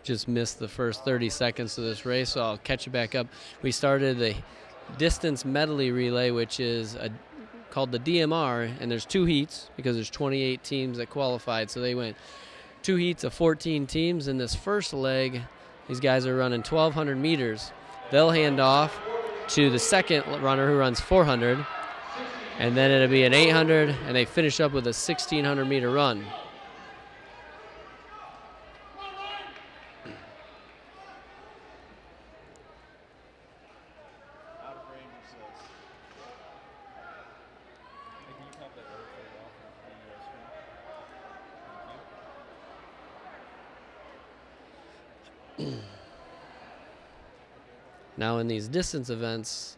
just missed the first 30 seconds of this race, so I'll catch you back up. We started the distance medley relay, which is called the DMR, and there's 2 heats because there's 28 teams that qualified, so they went 2 heats of 14 teams. In this first leg, these guys are running 1,200 meters. They'll hand off to the second runner who runs 400, and then it'll be an 800, and they finish up with a 1,600 meter run. Now in these distance events,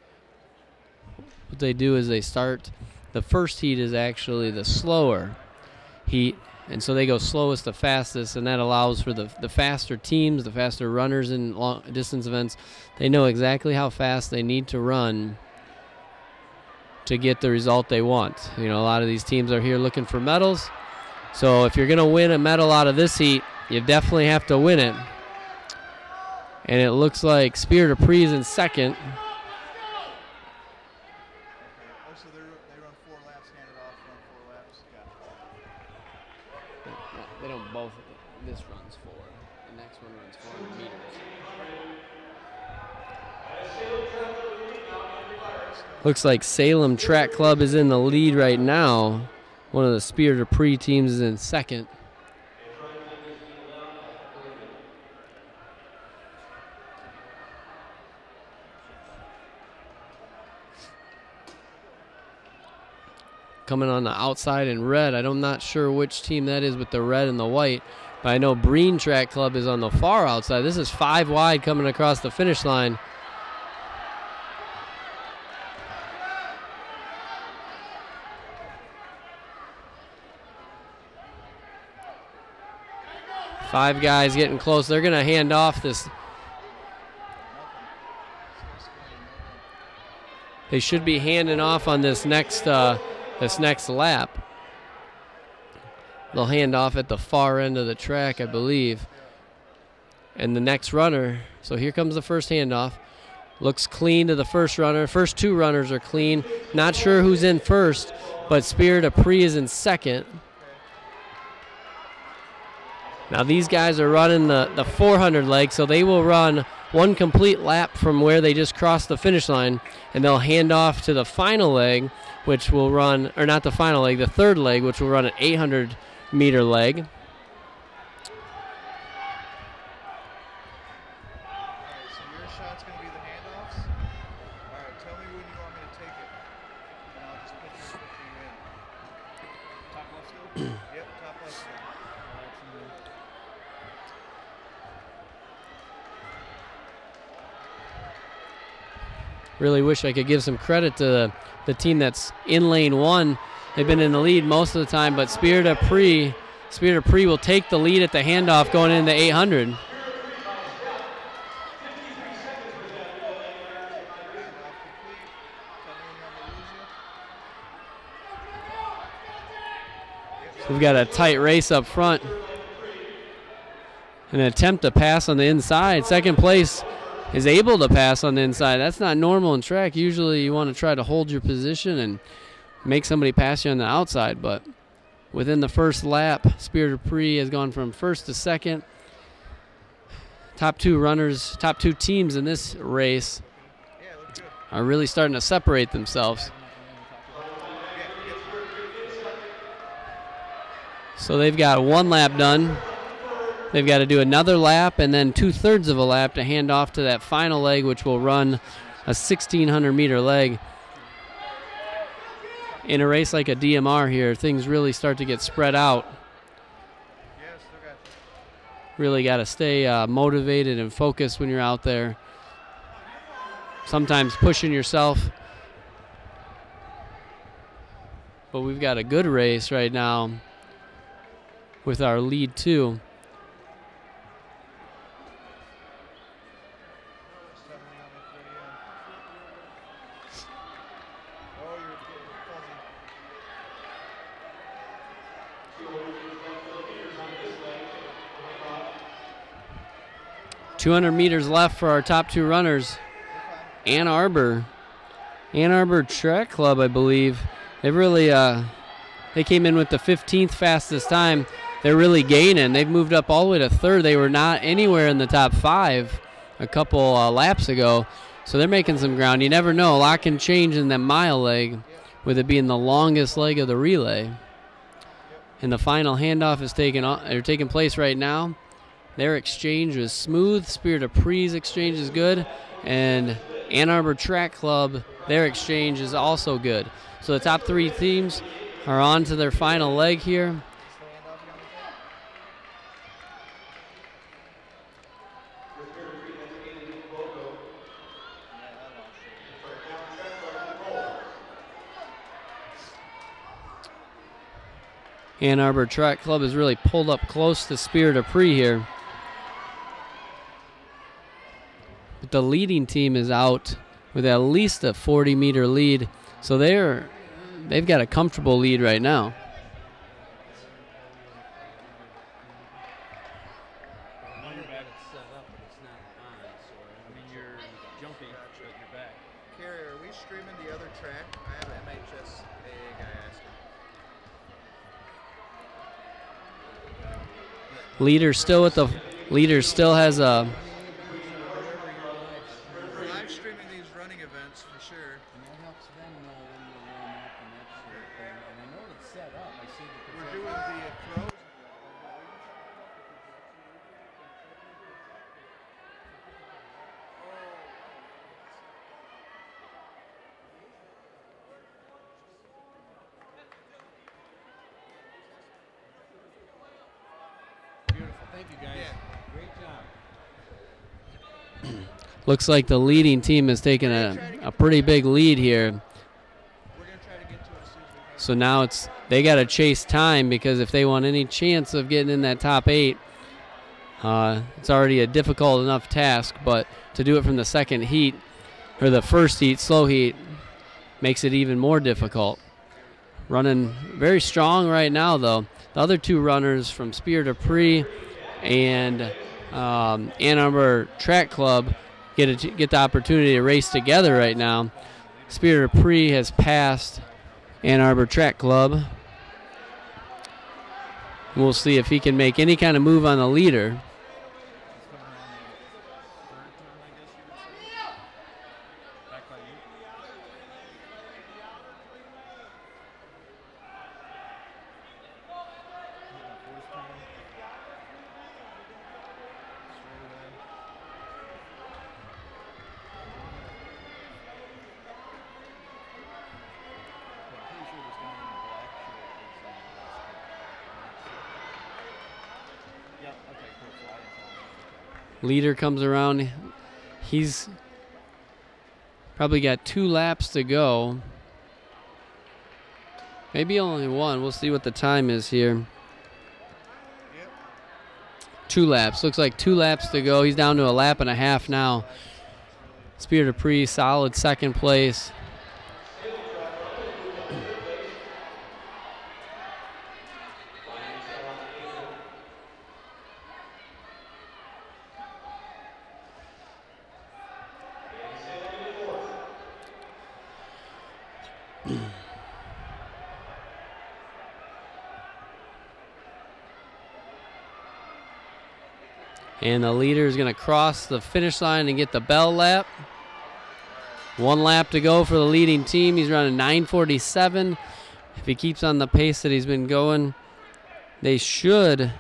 what they do is they start, the first heat is actually the slower heat, and so they go slowest to fastest, and that allows for the faster teams, the faster runners in long distance events. They know exactly how fast they need to run to get the result they want. You know, a lot of these teams are here looking for medals, so if you're going to win a medal out of this heat, you definitely have to win it. And it looks like Spirit of Pre is in second. So they run 4 laps, hand it off, run 4 laps. Gotcha. They don't both. This runs 4. The next one runs 400 meters. Looks like Salem Track Club is in the lead right now. One of the Spirit of Pre teams is in second. Coming on the outside in red. I'm not sure which team that is with the red and the white, but I know Breen Track Club is on the far outside. This is 5 wide coming across the finish line. Five guys getting close. They're going to hand off this. They should be handing off on this next lap. They'll hand off at the far end of the track, I believe. And the next runner, so here comes the first handoff. Looks clean to the first runner. First 2 runners are clean. Not sure who's in first, but Spirit of Pre is in second. Now these guys are running the 400 leg, so they will run 1 complete lap from where they just crossed the finish line, and they'll hand off to the final leg, which will run, or not the final leg, the 3rd leg, which will run an 800 meter leg. All right, so your shot's going to be the handoffs. All right, tell me when you want me to take it, and I'll just put you in. Top left still? Yep, top left still. Really wish I could give some credit to the team that's in lane 1. They've been in the lead most of the time, but Spirit of Pre will take the lead at the handoff going into 800. So we've got a tight race up front. An attempt to pass on the inside. Second place is able to pass on the inside. That's not normal in track. Usually you want to try to hold your position and make somebody pass you on the outside, but within the first lap, Spirit of Pre has gone from first to second. Top 2 runners, top 2 teams in this race are really starting to separate themselves. So they've got 1 lap done. They've got to do another lap and then 2/3 of a lap to hand off to that final leg, which will run a 1,600 meter leg. In a race like a DMR here, things really start to get spread out. Really got to stay motivated and focused when you're out there. Sometimes pushing yourself. But we've got a good race right now with our lead 2. 200 meters left for our top two runners. Ann Arbor Track Club, I believe. They really, they came in with the 15th fastest time. They're really gaining. They've moved up all the way to third. They were not anywhere in the top 5 a couple laps ago. So they're making some ground. You never know. A lot can change in that mile leg, with it being the longest leg of the relay. And the final handoff is taking place right now. Their exchange was smooth. Spirit of Pre's exchange is good. And Ann Arbor Track Club, their exchange is also good. So the top 3 teams are on to their final leg here. Ann Arbor Track Club has really pulled up close to Spirit of Pre here. But the leading team is out with at least a 40-meter lead. So they've got a comfortable lead right now. Carrie, are we streaming the other track? I have an MHSAA guy asking. Leader still has a. We're live streaming these running events for sure. And that helps them know when to warm up and that sort of thing. And I know it's set up. I see the We're doing the throws. beautiful. Thank you, guys. Yeah. Great job. Looks like the leading team has taken a pretty big lead here. We're going to try to get to it as soon as we can. So now they got to chase time, because if they want any chance of getting in that top 8, it's already a difficult enough task. But to do it from the second heat, or the first heat, slow heat, makes it even more difficult. Running very strong right now, though. The other 2 runners from Spirit of Pre and Ann Arbor Track Club get the opportunity to race together right now. Spirit of Pre has passed Ann Arbor Track Club. We'll see if he can make any kind of move on the leader. Leader comes around. He's probably got 2 laps to go. Maybe only 1. We'll see what the time is here. Yep. 2 laps. Looks like 2 laps to go. He's down to a lap and a half now. Spirit of Pre, solid second place. And the leader is going to cross the finish line and get the bell lap. 1 lap to go for the leading team. He's running 9:47. If he keeps on the pace that he's been going, they should,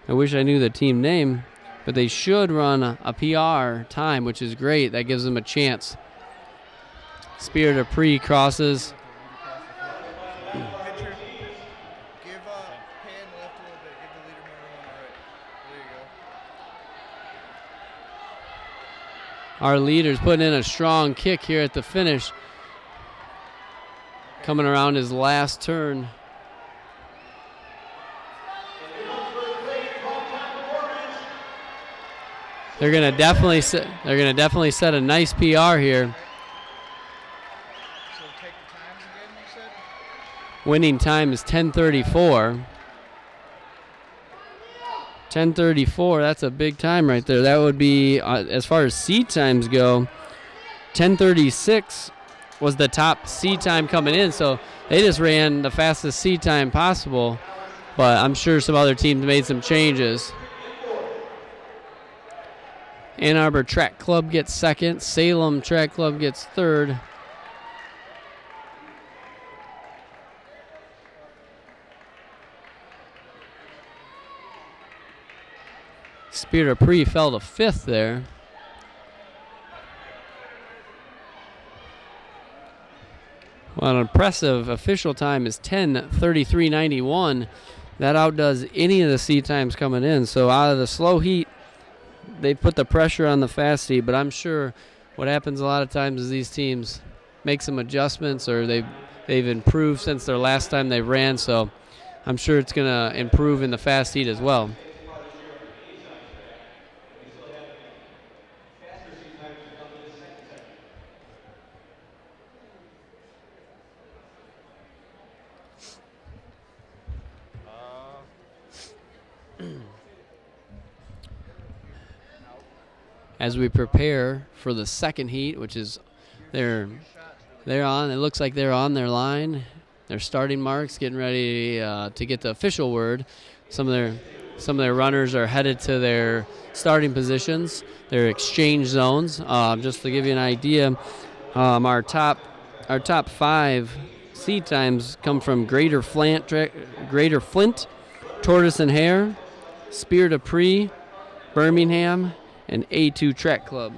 I wish I knew the team name, but they should run a PR time, which is great. That gives them a chance. Spirit of Pre crosses. Pitcher, give pan left a little bit. Give the leader more room. All right. There you go. Our leader's putting in a strong kick here at the finish. Coming around his last turn. They're gonna definitely set a nice PR here. So take the times again, you said? Winning time is 10:34. 10:34. That's a big time right there. That would be, as far as seed times go, 10:36 was the top seed time coming in. So they just ran the fastest seed time possible. But I'm sure some other teams made some changes. Ann Arbor Track Club gets second. Salem Track Club gets third. Spirit of Pre fell to fifth there. Well, an impressive official time is 10:33.91. That outdoes any of the seed times coming in. So out of the slow heat, they put the pressure on the fast heat. But I'm sure what happens a lot of times is these teams make some adjustments, or they've improved since their last time they ran. So I'm sure it's going to improve in the fast heat as well. As we prepare for the second heat, which is they're on. It looks like they're on their line. Their starting marks, getting ready to get the official word. Some of their runners are headed to their starting positions, their exchange zones. Just to give you an idea, our top 5 seed times come from Greater Flint, Tortoise and Hare, Spirit of Pre, Birmingham, and A2 Track Club.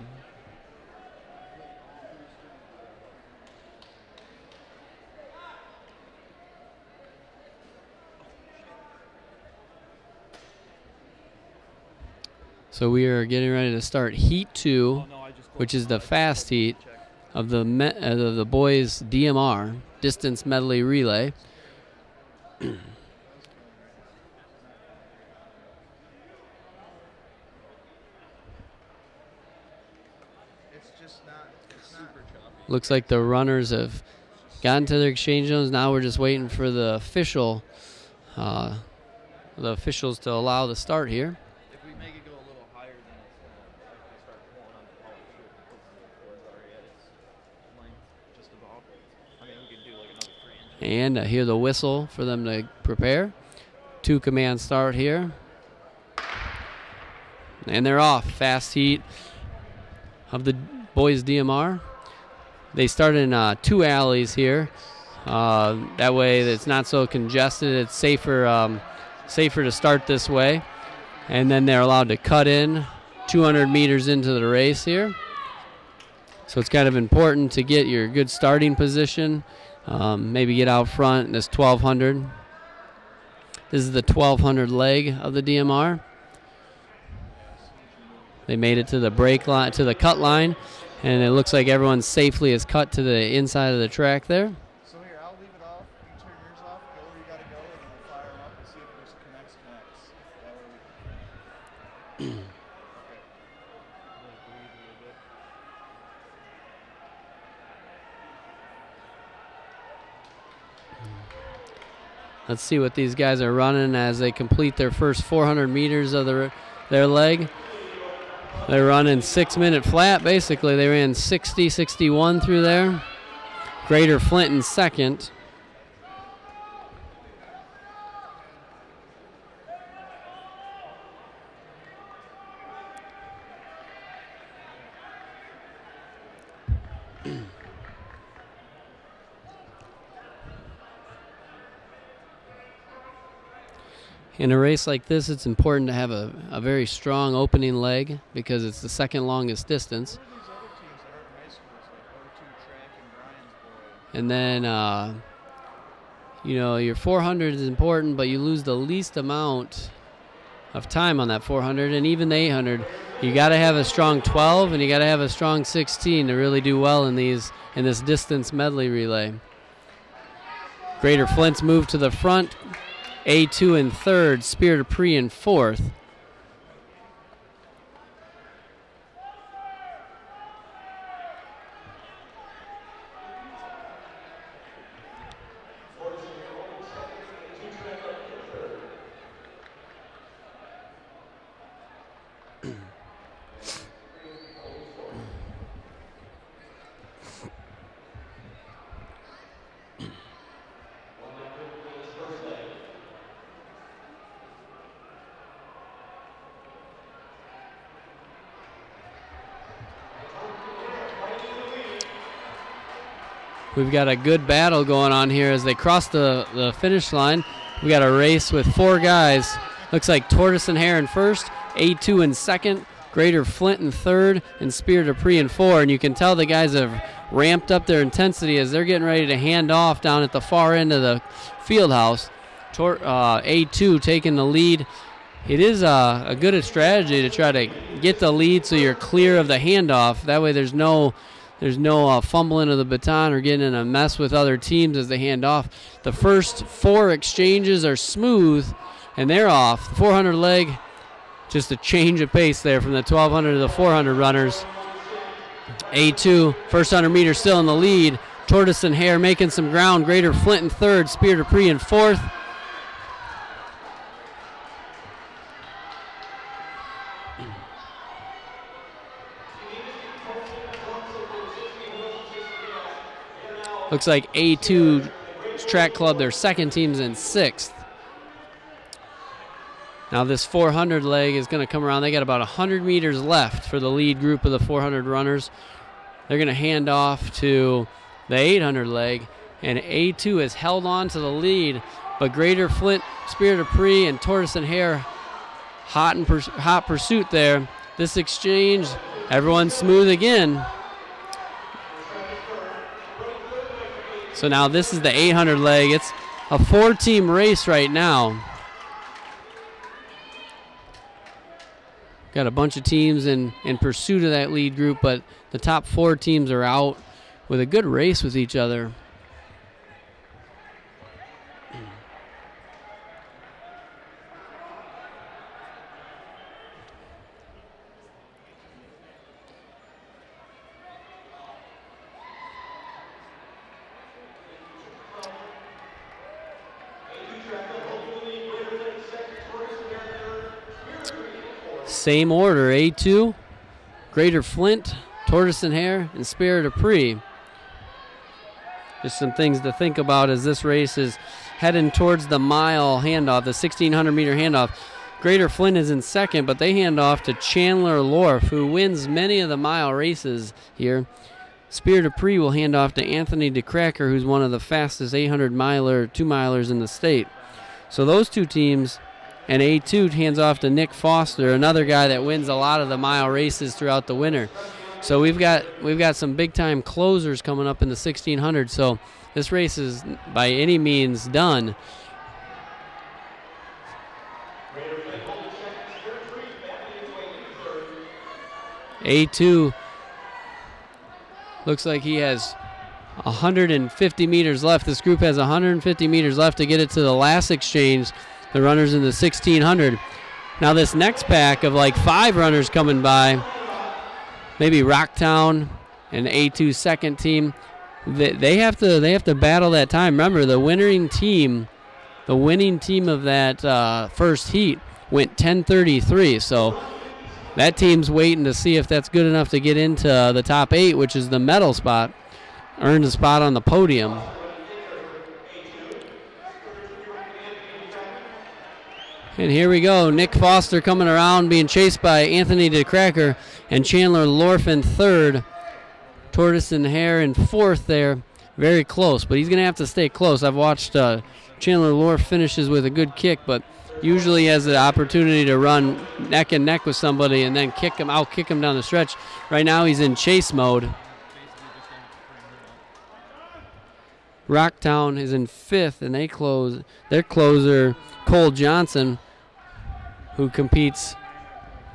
So we are getting ready to start Heat 2, which is the fast heat of the boys DMR, Distance Medley Relay. Looks like the runners have gotten to their exchange zones. Now we're just waiting for the officials to allow the start here. If we make it go a little higher, then we start pulling on the power towards already at its length, just above. I mean, we can do like another 3 inches. And I hear the whistle for them to prepare. 2 command start here. And they're off. Fast heat of the boys DMR. They start in 2 alleys here. That way it's not so congested. It's safer to start this way. And then they're allowed to cut in 200 meters into the race here. So it's kind of important to get your good starting position. Maybe get out front in this 1200. This is the 1200 leg of the DMR. They made it to the break line, to the cut line. And it looks like everyone safely is cut to the inside of the track there. So here, I'll leave it off. You turn yours off, go where you got to go, and then we'll fire them up and see if there's a connects. That way we can... Okay. Breathe a little bit. Let's see what these guys are running as they complete their first 400 meters of their leg. They're running 6-minute flat, basically. They ran 60-61 through there. Greater Flint in second. In a race like this, it's important to have a very strong opening leg because it's the second longest distance. Where are these other teams that aren't high schools, like O2 Track and Briansboro? And then, you know, your 400 is important, but you lose the least amount of time on that 400. And even the 800, you got to have a strong 12 and you got to have a strong 16 to really do well in this distance medley relay. Greater Flint's moved to the front. A2 in third, Spirit of Pre in fourth. We've got a good battle going on here as they cross the finish line. We got a race with 4 guys. Looks like Tortoise and Hare in first, A2 in second, Greater Flint in third, and Spear Dupree in 4. And you can tell the guys have ramped up their intensity as they're getting ready to hand off down at the far end of the field house. A2 taking the lead. It is a good strategy to try to get the lead so you're clear of the handoff. That way there's no fumbling of the baton or getting in a mess with other teams as they hand off. The first 4 exchanges are smooth, and they're off. The 400 leg, just a change of pace there from the 1200 to the 400 runners. A2, first 100 meters still in the lead. Tortoise and Hare making some ground. Greater Flint in third, Spear Dupree in fourth. Looks like A2 Track Club, their second team's in 6th. Now this 400 leg is going to come around. They got about 100 meters left for the lead group of the 400 runners. They're going to hand off to the 800 leg, and A2 has held on to the lead, but Greater Flint, Spear Dupree, and Tortoise and Hare hot pursuit there. This exchange, everyone's smooth again. So now this is the 800 leg. It's a 4-team race right now. Got a bunch of teams in pursuit of that lead group, but the top 4 teams are out with a good race with each other. Same order, A2, Greater Flint, Tortoise and Hare, and Spear Dupree. Just some things to think about as this race is heading towards the mile handoff, the 1,600 meter handoff. Greater Flint is in second, but they hand off to Chandler Lorf, who wins many of the mile races here. Spear Dupree will hand off to Anthony DeCracker, who's one of the fastest 800-miler, 2-milers in the state. So those 2 teams. And A2 hands off to Nick Foster, another guy that wins a lot of the mile races throughout the winter. So we've got some big-time closers coming up in the 1,600. So this race is by any means done. A2 looks like he has 150 meters left. This group has 150 meters left to get it to the last exchange. The runners in the 1,600. Now this next pack of like 5 runners coming by, maybe Rocktown and A2 second team, they have to battle that time. Remember, the winning team of that first heat went 10:33. So that team's waiting to see if that's good enough to get into the top 8, which is the medal spot, earn a spot on the podium. And here we go. Nick Foster coming around, being chased by Anthony DeCracker and Chandler Lorf in third. Tortoise and Hare in fourth there. Very close, but he's going to have to stay close. I've watched Chandler Lorf finishes with a good kick, but usually has the opportunity to run neck and neck with somebody and then kick him down the stretch. Right now he's in chase mode. Rocktown is in 5th, and their closer, Cole Johnson, who competes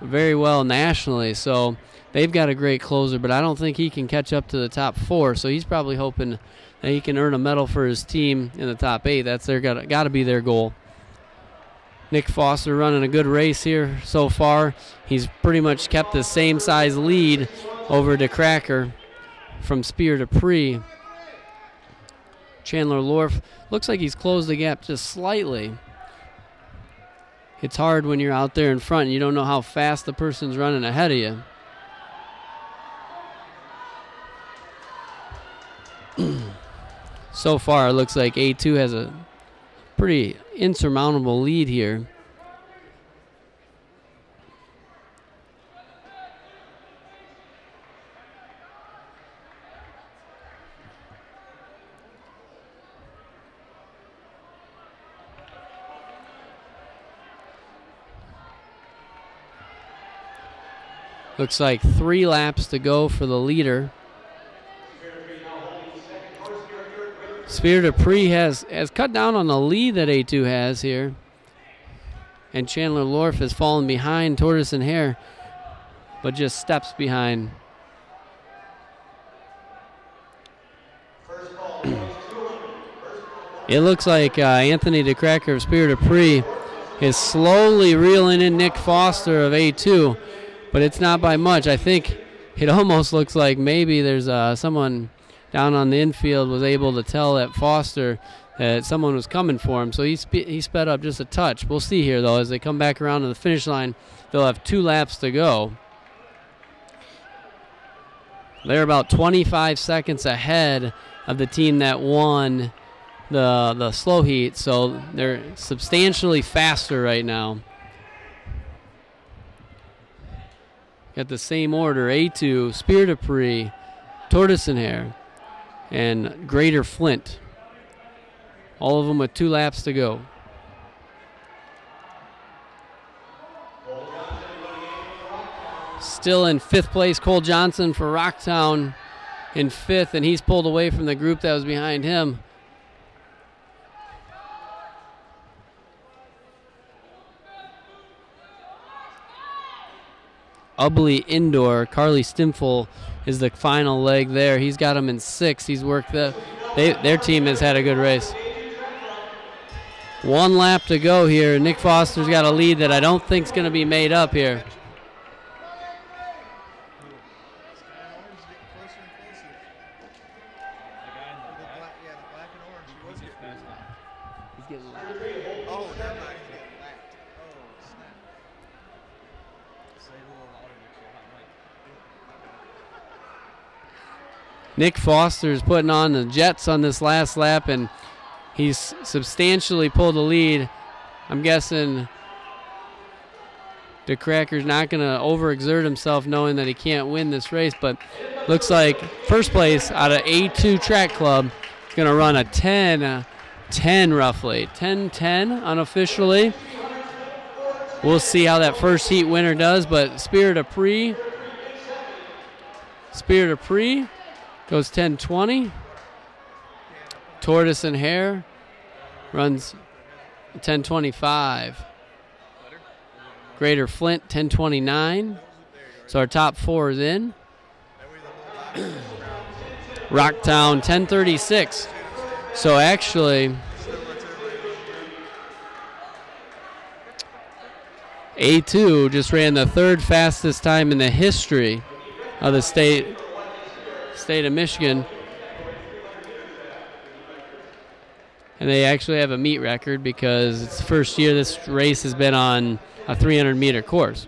very well nationally. So they've got a great closer, but I don't think he can catch up to the top 4. So he's probably hoping that he can earn a medal for his team in the top 8. That's got to be their goal. Nick Foster running a good race here so far. He's pretty much kept the same size lead over DeCracker from Spear Dupree. Chandler Lorf looks like he's closed the gap just slightly. It's hard when you're out there in front and you don't know how fast the person's running ahead of you. So far, it looks like A2 has a pretty insurmountable lead here. Looks like 3 laps to go for the leader. Spirit of Pre has cut down on the lead that A2 has here. And Chandler Lorf has fallen behind Tortoise and Hare, but just steps behind. It looks like Anthony DeCracker of Spirit of Pre is slowly reeling in Nick Foster of A2, but it's not by much. I think it almost looks like maybe there's someone down on the infield was able to tell that Foster that someone was coming for him, so he sped up just a touch. We'll see here, though, as they come back around to the finish line. They'll have 2 laps to go. They're about 25 seconds ahead of the team that won the slow heat, so they're substantially faster right now. Got the same order: A2, Spirit of Pre, Tortoise and Hare, and Greater Flint. All of them with 2 laps to go. Still in 5th place, Cole Johnson for Rocktown in 5th, and he's pulled away from the group that was behind him. Ubley Indoor, Carly Stimfel is the final leg there. He's got him in 6th. He's worked their team has had a good race. 1 lap to go here. Nick Foster's got a lead that I don't think is going to be made up here. Nick Foster's putting on the jets on this last lap, and he's substantially pulled the lead. I'm guessing DeCracker's not going to overexert himself knowing that he can't win this race, but looks like first place out of A2 Track Club is going to run a 10-10 roughly. 10-10 unofficially. We'll see how that first heat winner does, but Spirit of Pre goes 10-20. Tortoise and Hare runs 10-25. Greater Flint 10-29. So our top 4 is in. Rocktown 10-36. So actually A2 just ran the 3rd fastest time in the history of the state of Michigan, and they actually have a meet record because it's the first year this race has been on a 300-meter course.